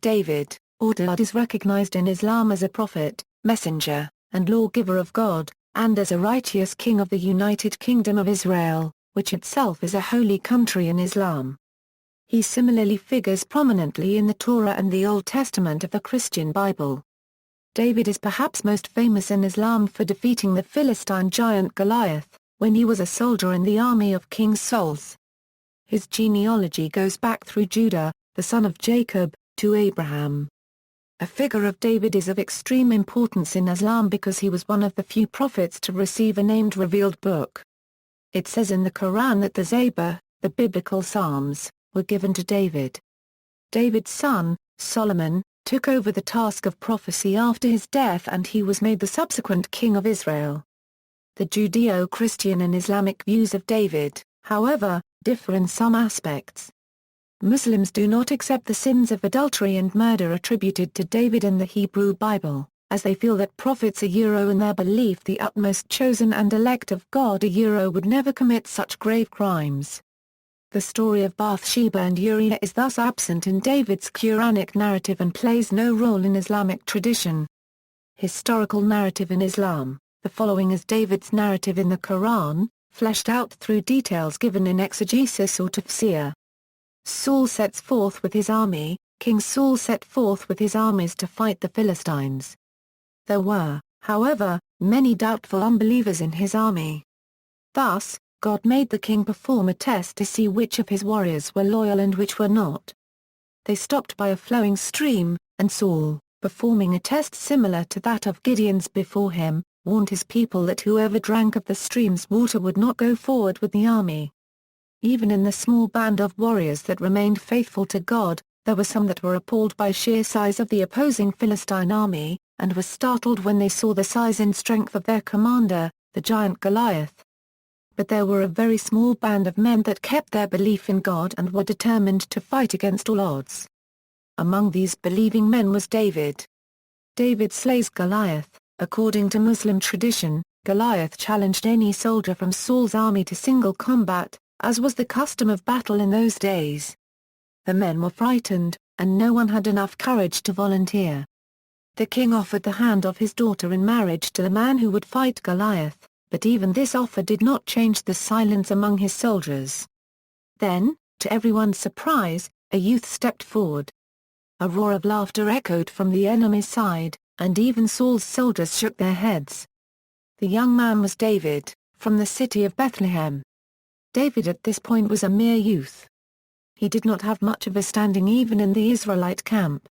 David, or Dāūd, is recognized in Islam as a prophet, messenger, and lawgiver of God, and as a righteous king of the United Kingdom of Israel, which itself is a holy country in Islam. He similarly figures prominently in the Torah and the Old Testament of the Christian Bible. David is perhaps most famous in Islam for defeating the Philistine giant Goliath, when he was a soldier in the army of King Saul. His genealogy goes back through Judah, the son of Jacob, to Abraham. A figure of David is of extreme importance in Islam because he was one of the few prophets to receive a named revealed book. It says in the Quran that the Zabur, the biblical Psalms, were given to David. David's son, Solomon, took over the task of prophecy after his death, and he was made the subsequent king of Israel. The Judeo-Christian and Islamic views of David, however, differ in some aspects. Muslims do not accept the sins of adultery and murder attributed to David in the Hebrew Bible, as they feel that prophets in their belief the utmost chosen and elect of God would never commit such grave crimes. The story of Bathsheba and Uriah is thus absent in David's Quranic narrative and plays no role in Islamic tradition. Historical narrative in Islam: the following is David's narrative in the Quran, fleshed out through details given in exegesis or tafsir. Saul sets forth with his army. King Saul set forth with his armies to fight the Philistines. There were, however, many doubtful unbelievers in his army. Thus, God made the king perform a test to see which of his warriors were loyal and which were not. They stopped by a flowing stream, and Saul, performing a test similar to that of Gideon's before him, warned his people that whoever drank of the stream's water would not go forward with the army. Even in the small band of warriors that remained faithful to God, there were some that were appalled by sheer size of the opposing Philistine army, and were startled when they saw the size and strength of their commander, the giant Goliath. But there were a very small band of men that kept their belief in God and were determined to fight against all odds. Among these believing men was David. David slays Goliath. According to Muslim tradition, Goliath challenged any soldier from Saul's army to single combat, as was the custom of battle in those days. The men were frightened, and no one had enough courage to volunteer. The king offered the hand of his daughter in marriage to the man who would fight Goliath, but even this offer did not change the silence among his soldiers. Then, to everyone's surprise, a youth stepped forward. A roar of laughter echoed from the enemy's side, and even Saul's soldiers shook their heads. The young man was David, from the city of Bethlehem. David at this point was a mere youth. He did not have much of a standing even in the Israelite camp.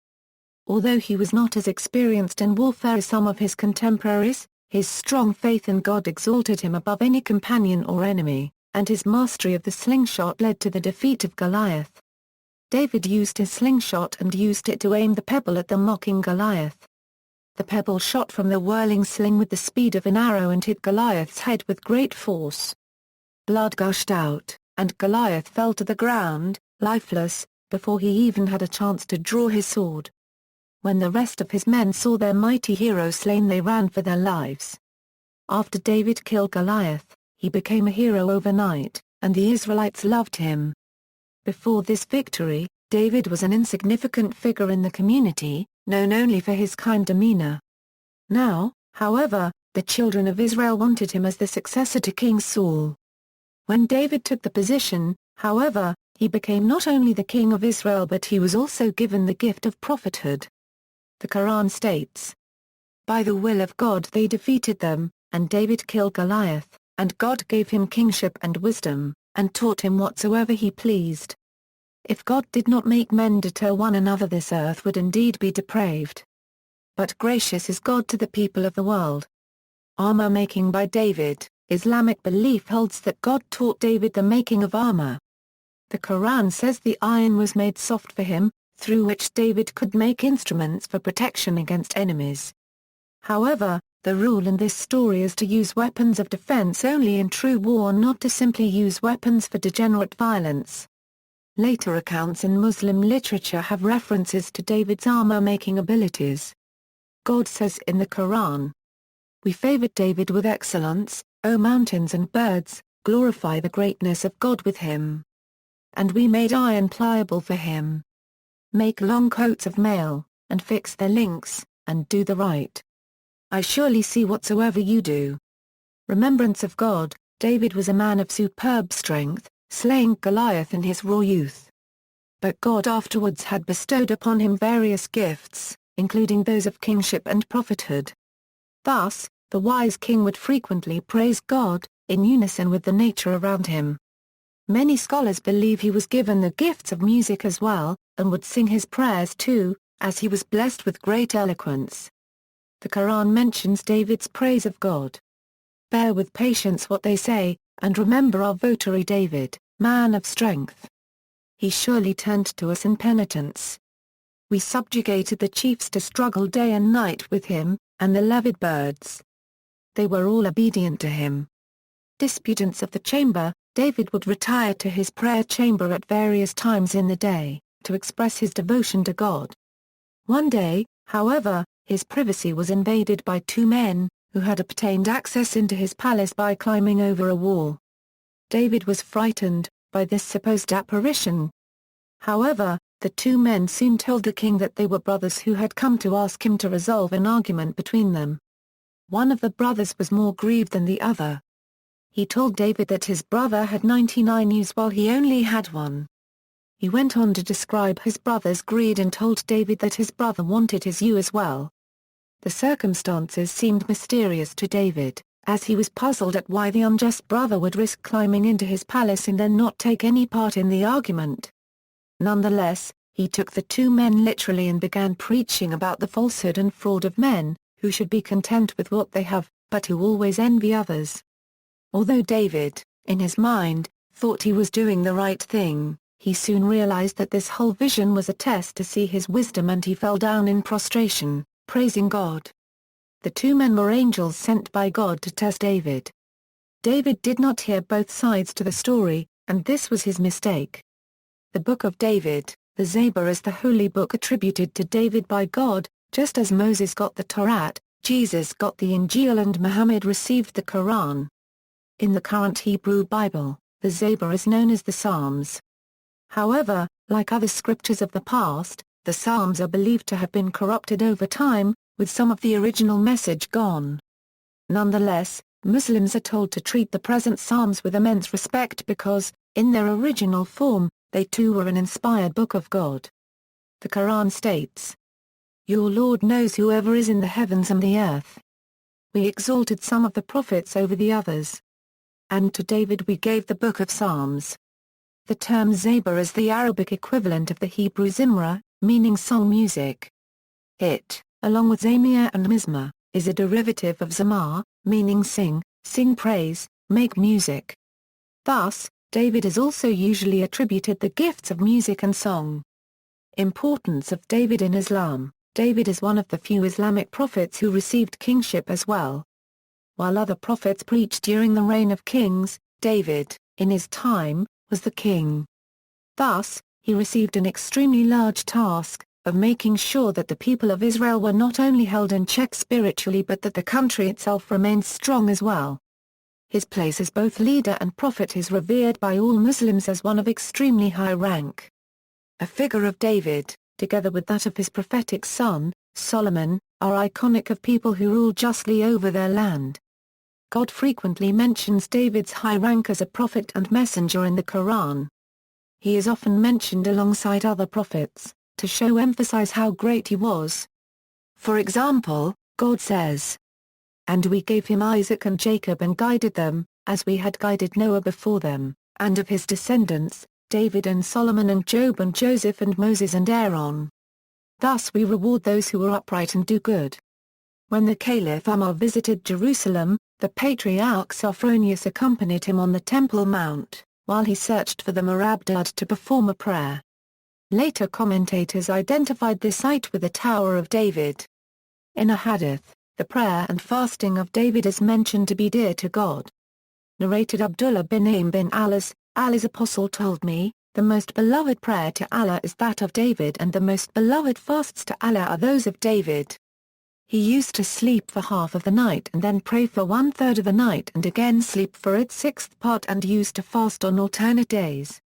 Although he was not as experienced in warfare as some of his contemporaries, his strong faith in God exalted him above any companion or enemy, and his mastery of the slingshot led to the defeat of Goliath. David used his slingshot and used it to aim the pebble at the mocking Goliath. The pebble shot from the whirling sling with the speed of an arrow and hit Goliath's head with great force. Blood gushed out, and Goliath fell to the ground, lifeless, before he even had a chance to draw his sword. When the rest of his men saw their mighty hero slain, they ran for their lives. After David killed Goliath, he became a hero overnight, and the Israelites loved him. Before this victory, David was an insignificant figure in the community, known only for his kind demeanor. Now, however, the children of Israel wanted him as the successor to King Saul. When David took the position, however, he became not only the king of Israel but he was also given the gift of prophethood. The Quran states, "By the will of God they defeated them, and David killed Goliath, and God gave him kingship and wisdom, and taught him whatsoever he pleased." If God did not make men deter one another, this earth would indeed be depraved. But gracious is God to the people of the world. Armor making by David. Islamic belief holds that God taught David the making of armor. The Quran says the iron was made soft for him, through which David could make instruments for protection against enemies. However, the rule in this story is to use weapons of defense only in true war, not to simply use weapons for degenerate violence. Later accounts in Muslim literature have references to David's armor-making abilities. God says in the Quran, "We favored David with excellence, O mountains and birds, glorify the greatness of God with him. And we made iron pliable for him." make long coats of mail, and fix their links, and do the right. I surely see whatsoever you do. Remembrance of God. David was a man of superb strength, slaying Goliath in his raw youth. But God afterwards had bestowed upon him various gifts, including those of kingship and prophethood. Thus, the wise king would frequently praise God, in unison with the nature around him. Many scholars believe he was given the gifts of music as well, and would sing his prayers too, as he was blessed with great eloquence. The Quran mentions David's praise of God. Bear with patience what they say, and remember our votary David, man of strength. He surely turned to us in penitence. We subjugated the chiefs to struggle day and night with him, and the levied birds. They were all obedient to him. Disputants of the chamber. David would retire to his prayer chamber at various times in the day, to express his devotion to God. One day, however, his privacy was invaded by two men, who had obtained access into his palace by climbing over a wall. David was frightened by this supposed apparition. However, the two men soon told the king that they were brothers who had come to ask him to resolve an argument between them. One of the brothers was more grieved than the other. He told David that his brother had 99 ewes while he only had one. He went on to describe his brother's greed and told David that his brother wanted his ewe as well. The circumstances seemed mysterious to David, as he was puzzled at why the unjust brother would risk climbing into his palace and then not take any part in the argument. Nonetheless, he took the two men literally and began preaching about the falsehood and fraud of men, who should be content with what they have, but who always envy others. Although David, in his mind, thought he was doing the right thing, he soon realized that this whole vision was a test to see his wisdom, and he fell down in prostration, praising God. The two men were angels sent by God to test David. David did not hear both sides to the story, and this was his mistake. The Book of David, the Zabur, is the holy book attributed to David by God, just as Moses got the Torah, Jesus got the Injil, and Muhammad received the Quran. In the current Hebrew Bible, the Zabur is known as the Psalms. However, like other scriptures of the past, the Psalms are believed to have been corrupted over time, with some of the original message gone. Nonetheless, Muslims are told to treat the present Psalms with immense respect because, in their original form, they too were an inspired book of God. The Quran states, "Your Lord knows whoever is in the heavens and the earth. We exalted some of the prophets over the others. And to David we gave the Book of Psalms." The term Zabur is the Arabic equivalent of the Hebrew Zimra, meaning song music. It, along with Zamir and Mizmar, is a derivative of Zamar, meaning sing, sing praise, make music. Thus, David is also usually attributed the gifts of music and song. Importance of David in Islam. David is one of the few Islamic prophets who received kingship as well. While other prophets preached during the reign of kings, David, in his time, was the king. Thus, he received an extremely large task, of making sure that the people of Israel were not only held in check spiritually but that the country itself remained strong as well. His place as both leader and prophet is revered by all Muslims as one of extremely high rank. A figure of David, together with that of his prophetic son, Solomon, are iconic of people who rule justly over their land. God frequently mentions David's high rank as a prophet and messenger in the Quran. He is often mentioned alongside other prophets, to emphasize how great he was. For example, God says, "And we gave him Isaac and Jacob and guided them, as we had guided Noah before them, and of his descendants, David and Solomon and Job and Joseph and Moses and Aaron. Thus we reward those who are upright and do good." When the Caliph Umar visited Jerusalem, the patriarch Sophronius accompanied him on the Temple Mount, while he searched for the Mirabdad to perform a prayer. Later commentators identified this site with the Tower of David. In a hadith, the prayer and fasting of David is mentioned to be dear to God. Narrated Abdullah bin Aim bin Allah's apostle told me, "The most beloved prayer to Allah is that of David, and the most beloved fasts to Allah are those of David. He used to sleep for half of the night and then pray for 1/3 of the night and again sleep for its 6th part, and used to fast on alternate days."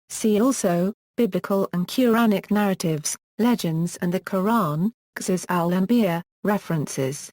See also, biblical and Quranic narratives, legends and the Quran, Qisas al-Anbiya, references.